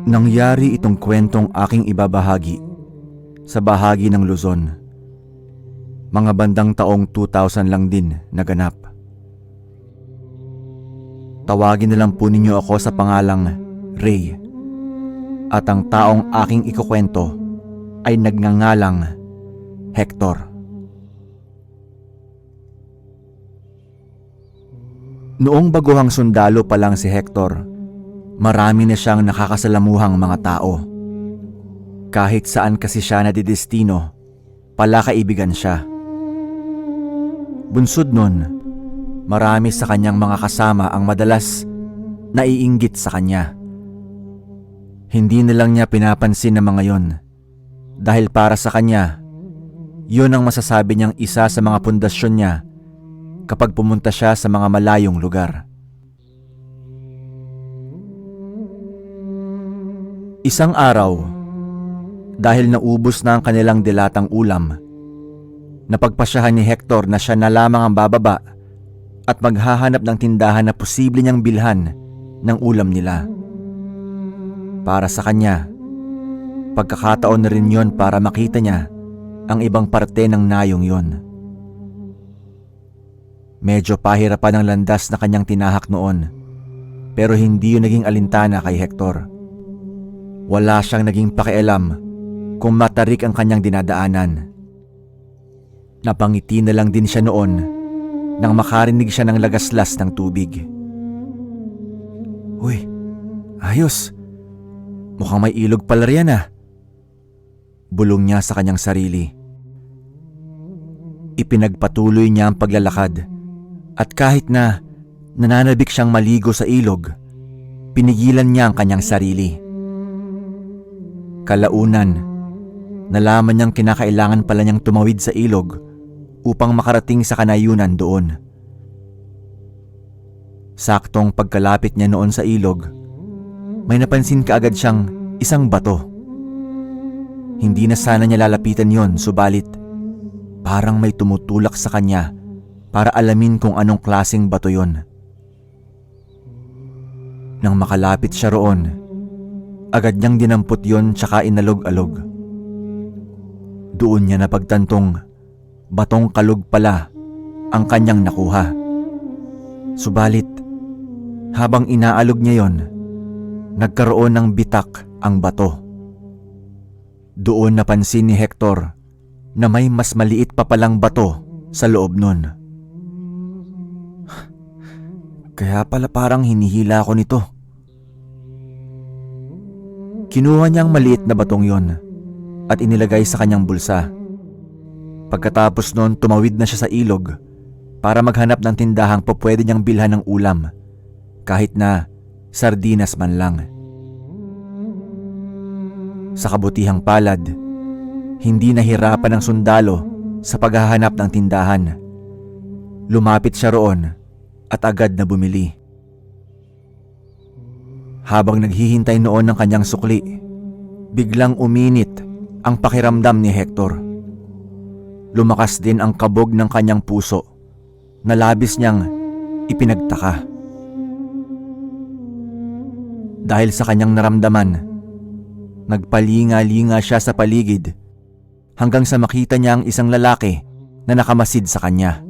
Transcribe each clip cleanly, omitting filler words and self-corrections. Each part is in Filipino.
Nangyari itong kwentong aking ibabahagi sa bahagi ng Luzon. Mga bandang taong 2000 lang din naganap. Tawagin na lang po ninyo ako sa pangalang Ray. At ang taong aking ikukwento ay nagngangalang Hector. Noong baguhang sundalo pa lang si Hector, marami na siyang nakakasalamuhang mga tao. Kahit saan kasi siya nadidestino, palakaibigan siya. Bunsod nun, marami sa kanyang mga kasama ang madalas naiinggit sa kanya. Hindi na lang niya pinapansin ang mga yon, dahil para sa kanya, yun ang masasabi niyang isa sa mga pundasyon niya kapag pumunta siya sa mga malayong lugar. Isang araw, dahil naubos na ang kanilang dilatang ulam, napagpasyahan ni Hector na siya na lamang ang bababa at maghahanap ng tindahan na posible niyang bilhan ng ulam nila. Para sa kanya, pagkakataon na rin yon para makita niya ang ibang parte ng nayong yon. Medyo pahirapan ang landas na kanyang tinahak noon, pero hindi yun naging alintana kay Hector. Wala siyang naging pakialam kung matarik ang kanyang dinadaanan. Napangiti na lang din siya noon nang makarinig siya ng lagaslas ng tubig. "Uy, ayos. Mukhang may ilog pala riyan ah." Bulong niya sa kanyang sarili. Ipinagpatuloy niya ang paglalakad at kahit na nananabik siyang maligo sa ilog, pinigilan niya ang kanyang sarili. Kalaunan, nalaman niyang kinakailangan pala niyang tumawid sa ilog upang makarating sa kanayunan doon. Saktong pagkalapit niya noon sa ilog, may napansin kaagad siyang isang bato. Hindi na sana niya lalapitan yon, subalit parang may tumutulak sa kanya para alamin kung anong klaseng bato yon. Nang makalapit siya roon, agad niyang dinampot yon tsaka inalog-alog. Doon niya napagtantong batong kalog pala ang kanyang nakuha. Subalit, habang inaalog niya yon, nagkaroon ng bitak ang bato. Doon napansin ni Hector na may mas maliit pa palang bato sa loob nun. Kaya pala parang hinihila ako nito. Kinuha niyang maliit na batong yon at inilagay sa kanyang bulsa. Pagkatapos noon, tumawid na siya sa ilog para maghanap ng tindahang pwede niyang bilhan ng ulam, kahit na sardinas man lang. Sa kabutihang palad, hindi nahirapan ang sundalo sa paghahanap ng tindahan. Lumapit siya roon at agad na bumili. Habang naghihintay noon ng kanyang sukli, biglang uminit ang pakiramdam ni Hector. Lumakas din ang kabog ng kanyang puso na labis niyang ipinagtaka. Dahil sa kanyang naramdaman, nagpalinga-linga siya sa paligid hanggang sa makita niya ang isang lalaki na nakamasid sa kanya.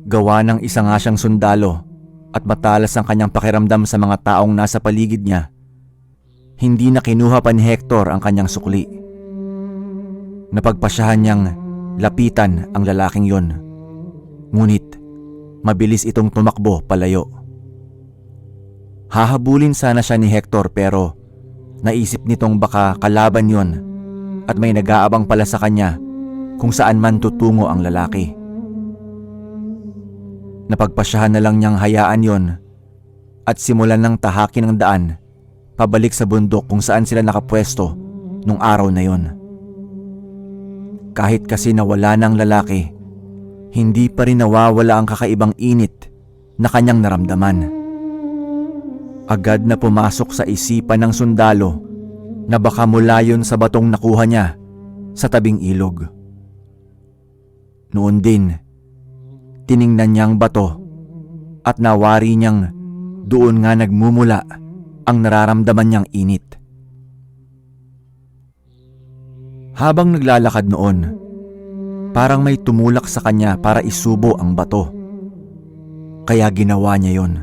Gawa ng isa nga siyang sundalo at matalas ang kanyang pakiramdam sa mga taong nasa paligid niya, hindi na kinuha pa ni Hector ang kanyang sukli. Napagpasyahan niyang lapitan ang lalaking yon, ngunit mabilis itong tumakbo palayo. Hahabulin sana siya ni Hector pero naisip nitong baka kalaban yon at may nag-aabang pala sa kanya kung saan man tutungo ang lalaki. Napagpasyahan na lang niyang hayaan yon at simulan ng tahakin ang daan pabalik sa bundok kung saan sila nakapwesto nung araw na yon. Kahit kasi nawala ng lalaki, hindi pa rin nawawala ang kakaibang init na kanyang naramdaman. Agad na pumasok sa isipan ng sundalo na baka mula yun sa batong nakuha niya sa tabing ilog. Noon din, tiningnan niya ang bato at nawari niyang doon nga nagmumula ang nararamdaman niyang init. Habang naglalakad noon, parang may tumulak sa kanya para isubo ang bato. Kaya ginawa niya yon.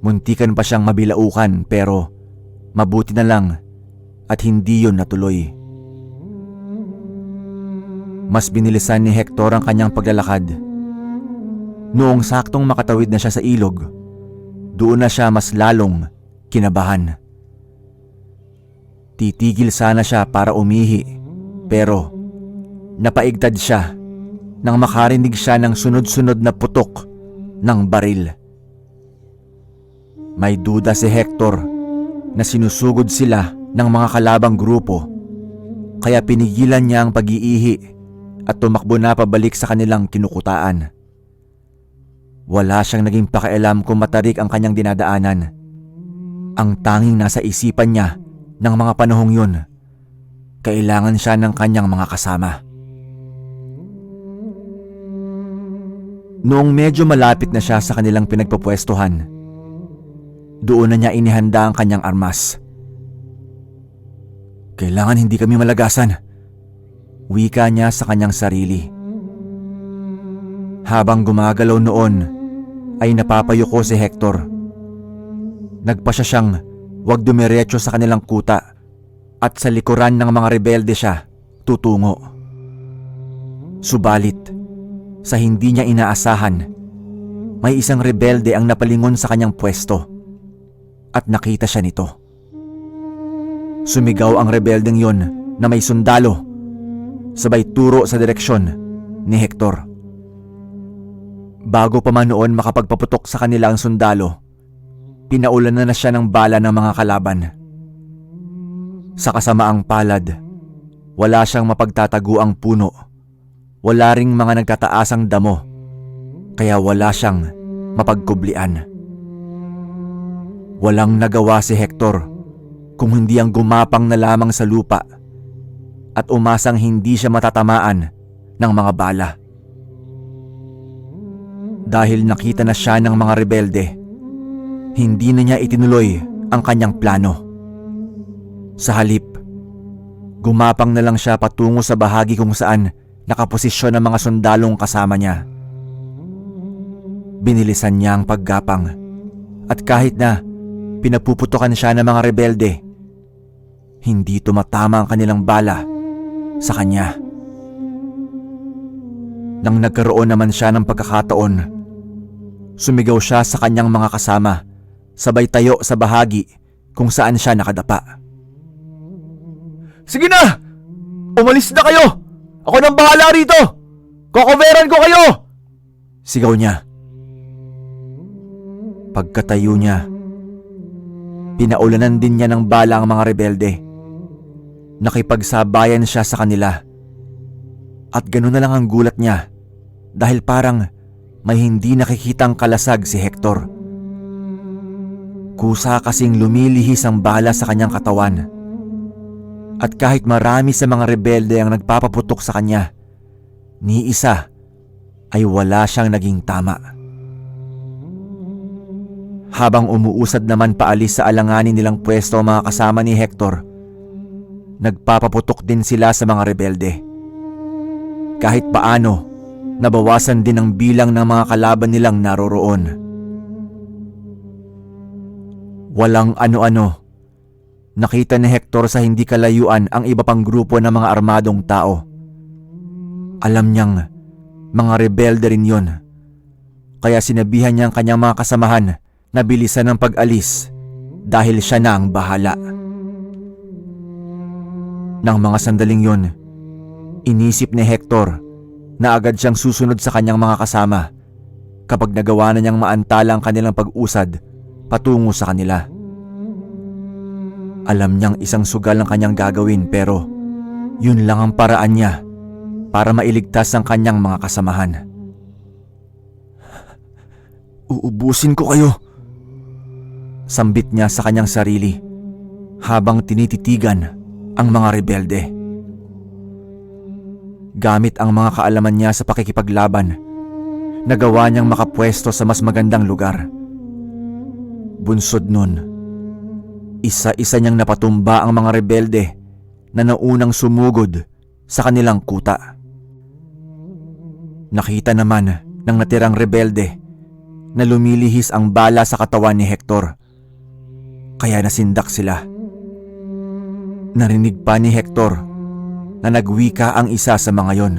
Muntikan pa siyang mabilaukan pero mabuti na lang at hindi yon natuloy. Mas binilisan ni Hector ang kanyang paglalakad. Noong saktong makatawid na siya sa ilog, doon na siya mas lalong kinabahan. Titigil sana siya para umihi, pero napaigtad siya nang makarinig siya ng sunod-sunod na putok ng baril. May duda si Hector na sinusugod sila ng mga kalabang grupo, kaya pinigilan niya ang pag-iihi at tumakbo na pabalik sa kanilang kinukutaan. Wala siyang naging pakialam kung matarik ang kanyang dinadaanan. Ang tanging nasa isipan niya ng mga panahong yun, kailangan siya ng kanyang mga kasama. Noong medyo malapit na siya sa kanilang pinagpupwestuhan, doon na niya inihanda ang kanyang armas. Kailangan hindi kami malagasan, wika niya sa kanyang sarili. Habang gumagalaw noon, ay napapayuko si Hector. Nagpasya siyang huwag dumiretso sa kanilang kuta at sa likuran ng mga rebelde siya tutungo. Subalit, sa hindi niya inaasahan, may isang rebelde ang napalingon sa kanyang pwesto at nakita siya nito. Sumigaw ang rebeldeng yon na may sundalo, sabay turo sa direksyon ni Hector. Bago pa man noon makapagpaputok sa kanila ang sundalo, pinaulan na siya ng bala ng mga kalaban. Sa kasamaang palad, wala siyang mapagtataguang puno, wala ring mga nagtataasang damo, kaya wala siyang mapagkublian. Walang nagawa si Hector kung hindi ang gumapang na lamang sa lupa at umasang hindi siya matatamaan ng mga bala. Dahil nakita na siya ng mga rebelde, hindi na niya itinuloy ang kanyang plano. Sa halip, gumapang na lang siya patungo sa bahagi kung saan nakaposisyon ang mga sundalong kasama niya. Binilisan niya ang paggapang at kahit na pinapuputukan siya ng mga rebelde, hindi tumatama ang kanilang bala sa kanya. Nang nagkaroon naman siya ng pagkakataon, sumigaw siya sa kanyang mga kasama, sabay tayo sa bahagi kung saan siya nakadapa. Sige na! Umalis na kayo! Ako nang bahala rito! Kokoveran ko kayo! Sigaw niya. Pagkatayo niya, pinaulanan din niya ng bala ang mga rebelde. Nakipagsabayan siya sa kanila. At gano'n na lang ang gulat niya dahil parang may hindi nakikitang kalasag si Hector. Kusa kasing lumilihis ang bala sa kanyang katawan. At kahit marami sa mga rebelde ang nagpapaputok sa kanya, ni isa ay wala siyang naging tama. Habang umuusad naman paalis sa alanganin nilang pwesto ang mga kasama ni Hector, nagpapaputok din sila sa mga rebelde. Kahit paano, nabawasan din ang bilang ng mga kalaban nilang naroroon. Walang ano-ano, nakita ni Hector sa hindi kalayuan ang iba pang grupo ng mga armadong tao. Alam niyang mga rebelde rin yun, kaya sinabihan niya ang kanyang mga kasamahan na bilisan ang pag-alis dahil siya na ang bahala. Nang mga sandaling yun, inisip ni Hector na agad siyang susunod sa kanyang mga kasama kapag nagawa na niyang maantala ang kanilang pag-usad patungo sa kanila. Alam niyang isang sugal ang kanyang gagawin pero yun lang ang paraan niya para mailigtas ang kanyang mga kasamahan. Uubusin ko kayo, sambit niya sa kanyang sarili habang tinititigan ang mga rebelde. Gamit ang mga kaalaman niya sa pakikipaglaban, nagawa niyang makapwesto sa mas magandang lugar. Bunsod nun, Isa-isa niyang napatumba ang mga rebelde na naunang sumugod sa kanilang kuta. Nakita naman ng natirang rebelde na lumilihis ang bala sa katawan ni Hector, kaya nasindak sila. Narinig pa ni Hector na nagwika ang isa sa mga yon.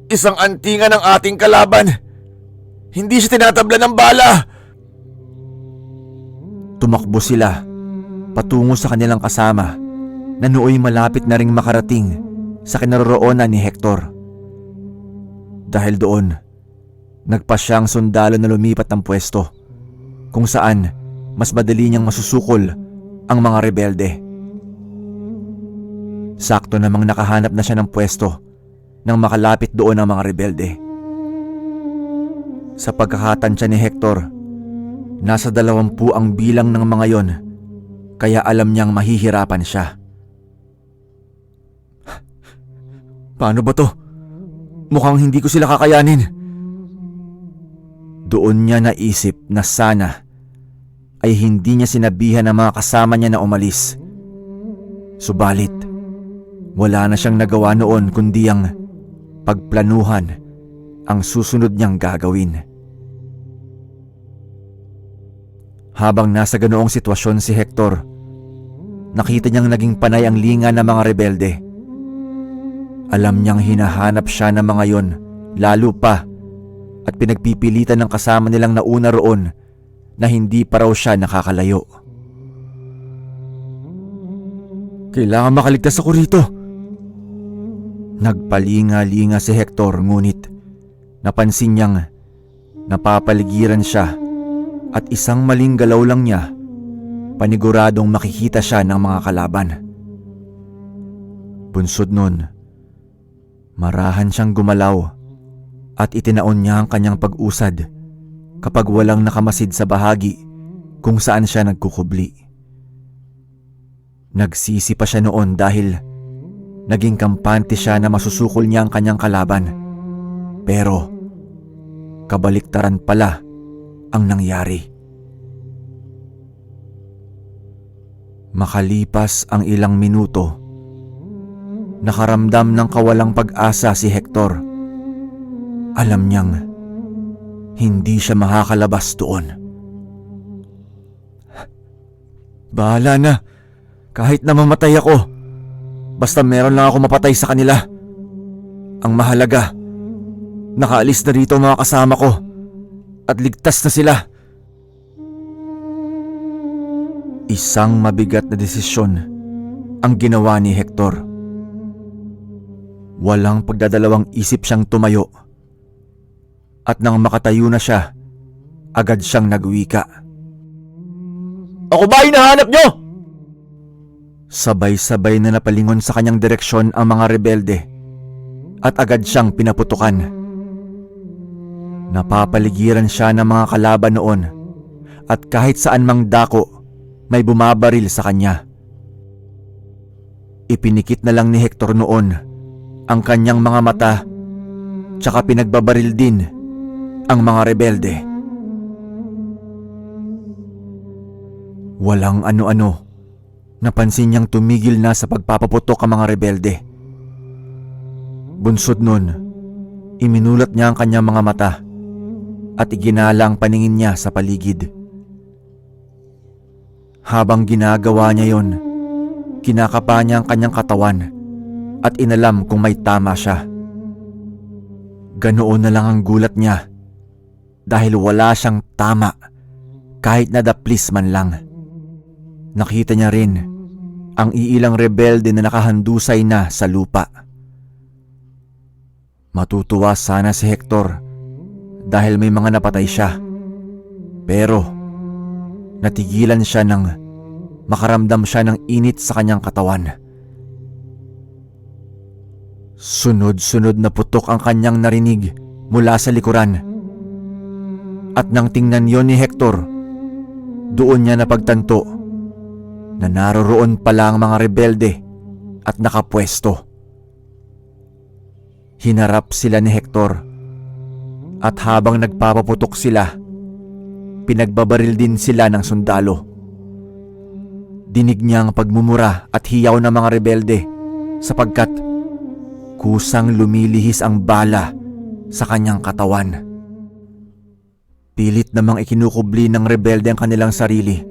"Isang antingan ng ating kalaban! Hindi siya tinatabla ng bala!" Tumakbo sila patungo sa kanilang kasama na nooy malapit na ring makarating sa kinaroroonan ni Hector. Dahil doon, nagpasya ang sundalo na lumipat ng pwesto kung saan mas madali niyang masusukol ang mga rebelde. Sakto namang nakahanap na siya ng pwesto nang makalapit doon ang mga rebelde. Sa pagkakatansya ni Hector, nasa 20 ang bilang ng mga yon, kaya alam niyang mahihirapan siya. Paano ba to? Mukhang hindi ko sila kakayanin. Doon niya naisip na sana ay hindi niya sinabihan ang mga kasama niya na umalis. Subalit, wala na siyang nagawa noon kundi ang pagplanuhan ang susunod niyang gagawin. Habang nasa ganoong sitwasyon si Hector, nakita niyang naging panay ang linga ng mga rebelde. Alam niyang hinahanap siya ng mga yon, lalo pa at pinagpipilitan ng kasama nilang nauna roon na hindi pa raw siya nakakalayo. Kailangan makaligtas ako rito. Nagpalinga-linga si Hector, ngunit napansin niyang napapaligiran siya at isang maling galaw lang niya, paniguradong makikita siya ng mga kalaban. Bunsod nun, marahan siyang gumalaw at itinaon niya ang kanyang pag-usad kapag walang nakamasid sa bahagi kung saan siya nagkukubli. Nagsisi pa siya noon dahil naging kampante siya na masusukol niya ang kanyang kalaban. Pero kabaliktaran pala ang nangyari. Makalipas ang ilang minuto, nakaramdam ng kawalang pag-asa si Hector. Alam niyang hindi siya makakalabas doon. Bahala na, kahit na mamatay ako, basta meron lang ako mapatay sa kanila. Ang mahalaga, nakaalis na rito ang mga kasama ko at ligtas na sila. Isang mabigat na desisyon ang ginawa ni Hector. Walang pagdadalawang isip siyang tumayo. At nang makatayo na siya, agad siyang nagwika. "Ako ba hinahanap niyo?" Sabay-sabay na napalingon sa kanyang direksyon ang mga rebelde at agad siyang pinaputukan. Napapaligiran siya ng mga kalaban noon at kahit saan mang dako, may bumabaril sa kanya. Ipinikit na lang ni Hector noon ang kanyang mga mata, tsaka pinagbabaril din ang mga rebelde. Walang ano-ano, napansin niyang tumigil na sa pagpapaputok ang mga rebelde. Bunsod nun, iminulat niya ang kanyang mga mata at iginala ang paningin niya sa paligid. Habang ginagawa niya yon, kinakapa niya ang kanyang katawan at inalam kung may tama siya. Ganoon na lang ang gulat niya dahil wala siyang tama kahit na daplis man lang. Nakita niya rin ang iilang rebelde na nakahandusay na sa lupa. Matutuwa sana si Hector dahil may mga napatay siya. Pero natigilan siya nang makaramdam siya ng init sa kanyang katawan. Sunod-sunod na putok ang kanyang narinig mula sa likuran. At nang tingnan yon ni Hector, doon niya napagtanto na naroroon pala ang mga rebelde at nakapwesto. Hinarap sila ni Hector at habang nagpapaputok sila, pinagbabaril din sila ng sundalo. Dinig niya ang pagmumura at hiyaw ng mga rebelde sapagkat kusang lumilihis ang bala sa kanyang katawan. Pilit namang ikinukubli ng rebelde ang kanilang sarili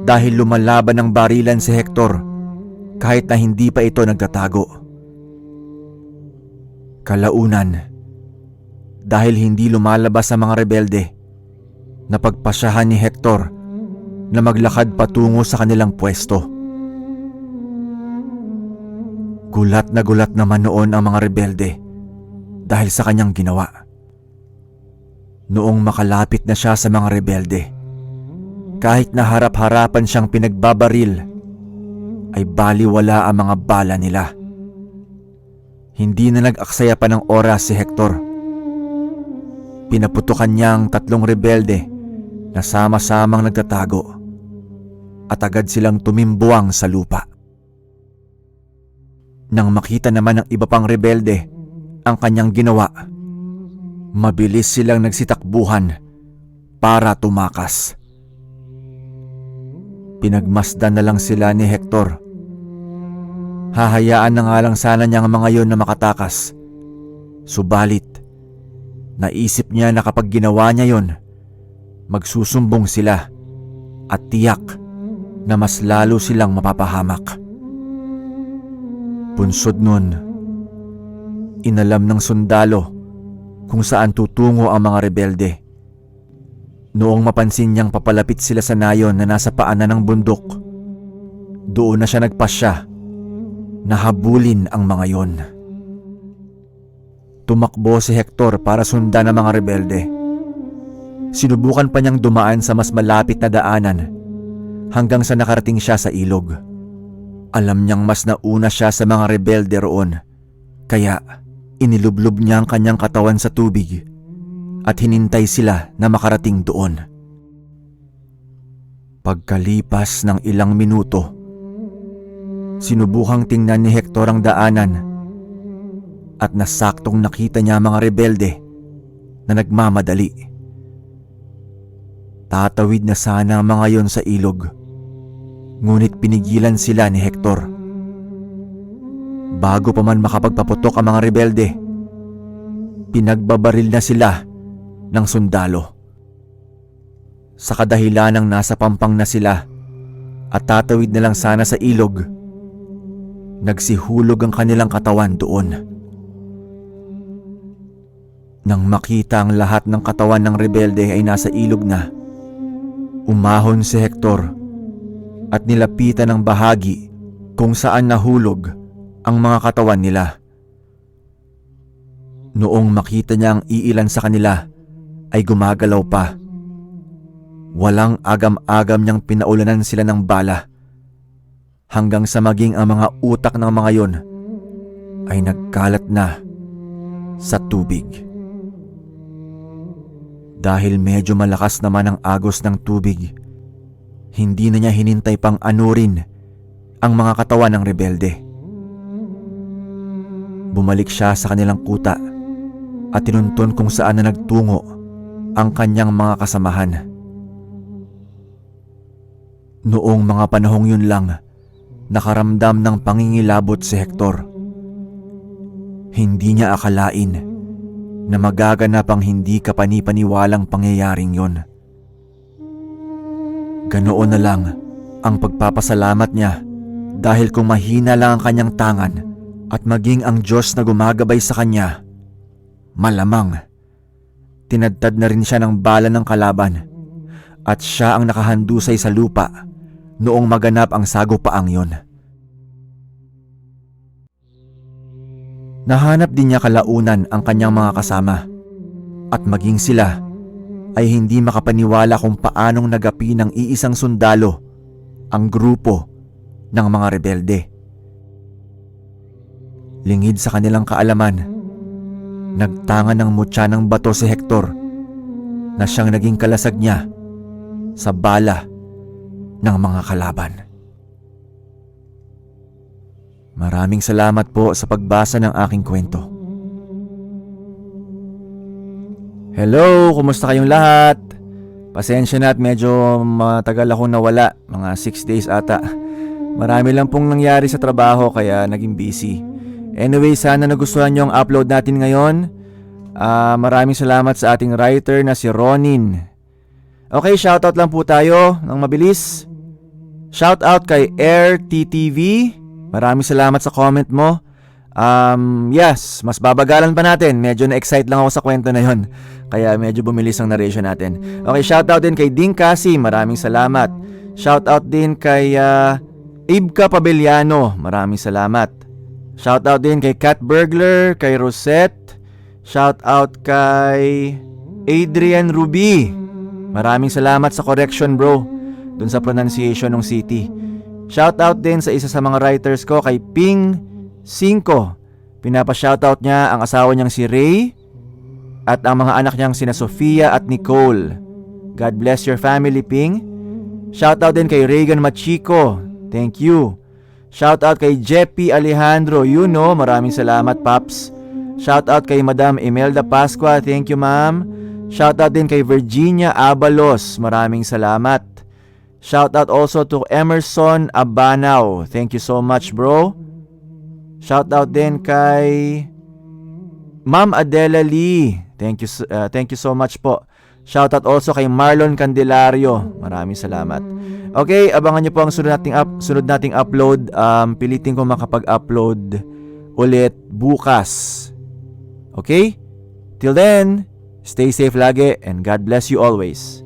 dahil lumalaban ng barilan si Hector kahit na hindi pa ito nagtatago. Kalaunan, dahil hindi lumalabas ang mga rebelde, napagpasyahan ni Hector na maglakad patungo sa kanilang pwesto. Gulat naman noon ang mga rebelde dahil sa kanyang ginawa. Noong makalapit na siya sa mga rebelde, kahit na harap-harapan siyang pinagbabaril, ay baliwala ang mga bala nila. Hindi na nag-aksaya pa ng oras si Hector. Pinaputukan niya ang 3 rebelde na sama-samang nagtatago at agad silang tumimbuang sa lupa. Nang makita naman ng iba pang rebelde ang kanyang ginawa, mabilis silang nagsitakbuhan para tumakas. Pinagmasdan na lang sila ni Hector. Hahayaan na nga lang sana niya ang mga yon na makatakas. Subalit, naisip niya na kapag ginawa niya yon, magsusumbong sila at tiyak na mas lalo silang mapapahamak. Punsod nun, inalam ng sundalo kung saan tutungo ang mga rebelde. Noong mapansin niyang papalapit sila sa nayon na nasa paanan ng bundok, doon na siya nagpasya na habulin ang mga yon. Tumakbo si Hector para sundan ang mga rebelde. Sinubukan pa niyang dumaan sa mas malapit na daanan hanggang sa nakarating siya sa ilog. Alam niyang mas nauna siya sa mga rebelde roon, kaya inilublob niya ang kanyang katawan sa tubig at hinintay sila na makarating doon. Pagkalipas ng ilang minuto, sinubukang tingnan ni Hector ang daanan at nasaktong nakita niya ang mga rebelde na nagmamadali. Tatawid na sana ang mga yon sa ilog, ngunit pinigilan sila ni Hector. Bago pa man makapagpaputok ang mga rebelde, pinagbabaril na sila ng sundalo. Sa kadahilanang nasa pampang na sila at tatawid na lang sana sa ilog, nagsihulog ang kanilang katawan doon. Nang makita ang lahat ng katawan ng rebelde ay nasa ilog na, umahon si Hector at nilapitan ang bahagi kung saan nahulog ang mga katawan nila. Noong makita niya ang iilan sa kanila ay gumagalaw pa. Walang agam-agam niyang pinaulanan sila ng bala hanggang sa maging ang mga utak ng mga yon ay nagkalat na sa tubig. Dahil medyo malakas naman ang agos ng tubig, hindi na niya hinintay pang anurin ang mga katawan ng rebelde. Bumalik siya sa kanilang kuta at tinuntun kung saan na nagtungo ang kanyang mga kasamahan. Noong mga panahong yun lang, nakaramdam ng pangingilabot si Hector. Hindi niya akalain na magaganap ang hindi kapani-paniwalang pangyayaring yon. Ganoon na lang ang pagpapasalamat niya dahil kung mahina lang ang kanyang tangan at maging ang Diyos na gumagabay sa kanya, malamang tinadtad na rin siya ng bala ng kalaban at siya ang nakahandusay sa lupa noong maganap ang sagupaang yon. Nahanap din niya kalaunan ang kanyang mga kasama at maging sila ay hindi makapaniwala kung paanong nagapi ng iisang sundalo ang grupo ng mga rebelde. Lingid sa kanilang kaalaman, nagtanga ng mutya ng bato si Hector na siyang naging kalasag niya sa bala ng mga kalaban. Maraming salamat po sa pagbasa ng aking kwento. Hello, kumusta kayong lahat? Pasensya na at medyo matagal akong nawala, mga 6 days ata. Marami lang pong nangyari sa trabaho kaya naging busy. Anyway, sana nagustuhan nyo ang upload natin ngayon. Maraming salamat sa ating writer na si Ronin. Okay, shoutout lang po tayo ng mabilis. Shoutout kay Air TTV. Maraming salamat sa comment mo. Yes, mas babagalan pa natin. Medyo na-excite lang ako sa kwento na yon. Kaya medyo bumilis ang narration natin. Okay, shoutout din kay Ding Kasi. Maraming salamat. Shoutout din kay Ibka Pabeliano. Maraming salamat. Shoutout din kay Cat Burglar, kay Rosette. Shoutout kay Adrian Ruby. Maraming salamat sa correction, bro, dun sa pronunciation ng city. Shoutout din sa isa sa mga writers ko, kay Ping 5. Pinapa-shoutout niya ang asawa niyang si Ray at ang mga anak niyang sina Sofia at Nicole. God bless your family, Ping. Shoutout din kay Regan Machico. Thank you. Shoutout kay Jeppy Alejandro. Maraming salamat, Paps. Shoutout kay Madam Imelda Pascua. Thank you, ma'am. Shoutout din kay Virginia Abalos. Maraming salamat. Shoutout also to Emerson Abanao. Thank you so much, bro. Shoutout din kay Ma'am Adela Lee. Thank you so much po. Shoutout also kay Marlon Candelario. Maraming salamat. Okay, abangan niyo po ang sunod nating upload. Pilitin ko makapag-upload ulit bukas. Okay? Till then, stay safe lagi and God bless you always.